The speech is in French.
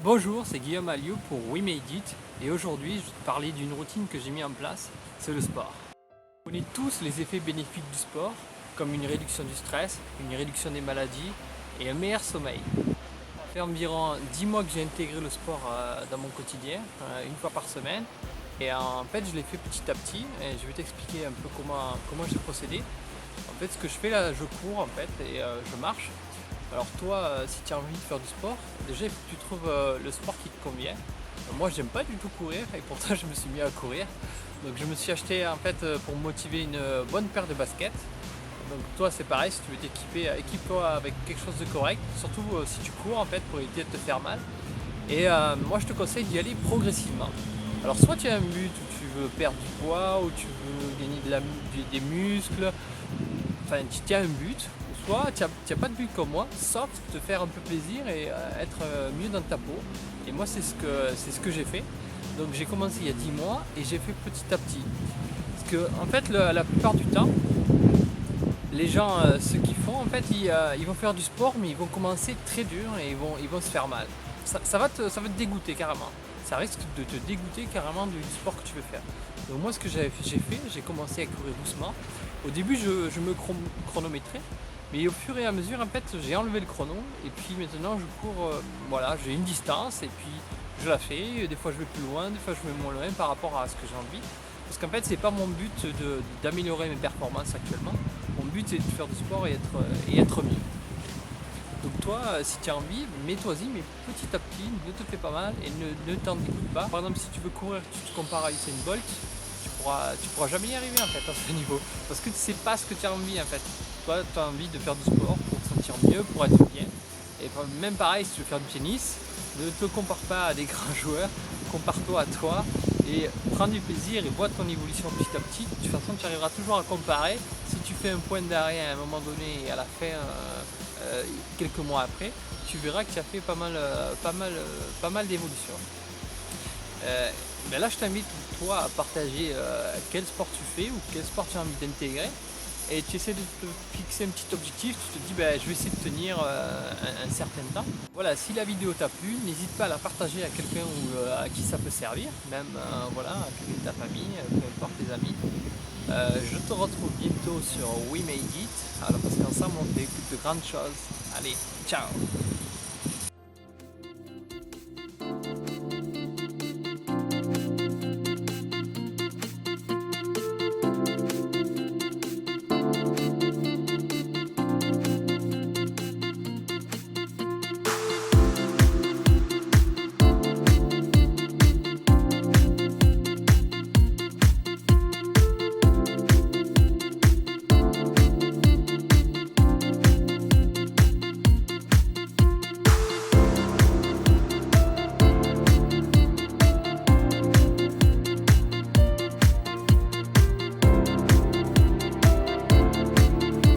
Bonjour, c'est Guillaume Alliot pour We Made It et aujourd'hui je vais te parler d'une routine que j'ai mis en place, c'est le sport. On connaît tous les effets bénéfiques du sport, comme une réduction du stress, une réduction des maladies et un meilleur sommeil. Ça fait environ 10 mois que j'ai intégré le sport dans mon quotidien, une fois par semaine. Et en fait je l'ai fait petit à petit et je vais t'expliquer un peu comment j'ai procédé. En fait ce que je fais là, je cours en fait et je marche. Alors toi, si tu as envie de faire du sport, déjà il faut que tu trouves le sport qui te convient. Moi j'aime pas du tout courir et pourtant je me suis mis à courir. Donc je me suis acheté en fait pour me motiver une bonne paire de baskets. Donc toi c'est pareil, si tu veux t'équiper, équipe-toi avec quelque chose de correct, surtout si tu cours en fait pour éviter de te faire mal. Et moi je te conseille d'y aller progressivement. Alors soit tu as un but où tu veux perdre du poids, ou tu veux gagner des muscles, enfin tu as un but, ou soit tu n'as pas de but comme moi, sauf te faire un peu plaisir et être mieux dans ta peau. Et moi c'est ce que j'ai fait. Donc j'ai commencé il y a 10 mois et j'ai fait petit à petit. Parce que en fait la plupart du temps, les gens ce qu'ils font en fait ils vont faire du sport mais ils vont commencer très dur et ils vont se faire mal. Ça va te dégoûter carrément. Ça risque de te dégoûter carrément du sport que tu veux faire. Donc moi ce que j'ai commencé à courir doucement. Au début je me chronométrais, mais au fur et à mesure en fait j'ai enlevé le chrono et puis maintenant je cours, voilà, j'ai une distance et puis je la fais. Des fois je vais plus loin, des fois je vais moins loin par rapport à ce que j'ai envie. Parce qu'en fait c'est pas mon but d'améliorer mes performances actuellement. Mon but c'est de faire du sport et être mieux. Donc toi, si tu as envie, mets-toi-y, mais petit à petit, ne te fais pas mal et ne t'en dégoûte pas. Par exemple, si tu veux courir, tu te compares à Usain Bolt, tu pourras jamais y arriver en fait à ce niveau. Parce que c'est pas ce que tu as envie en fait. Toi, tu as envie de faire du sport pour te sentir mieux, pour être bien. Et même pareil, si tu veux faire du tennis, ne te compare pas à des grands joueurs, compare-toi à toi et prends du plaisir et vois ton évolution petit à petit. De toute façon, tu arriveras toujours à comparer. Si tu fais un point d'arrêt à un moment donné et à la fin, quelques mois après, tu verras que tu as fait pas mal d'évolution. Mais là, je t'invite toi à partager quel sport tu fais ou quel sport tu as envie d'intégrer. Et tu essaies de te fixer un petit objectif, tu te dis je vais essayer de tenir un certain temps. Voilà, si la vidéo t'a plu, n'hésite pas à la partager à quelqu'un à qui ça peut servir, même voilà, à quelqu'un de ta famille, peu importe tes amis. Je te retrouve bientôt sur We Made It, alors parce qu'ensemble on fait de grandes choses. Allez, ciao!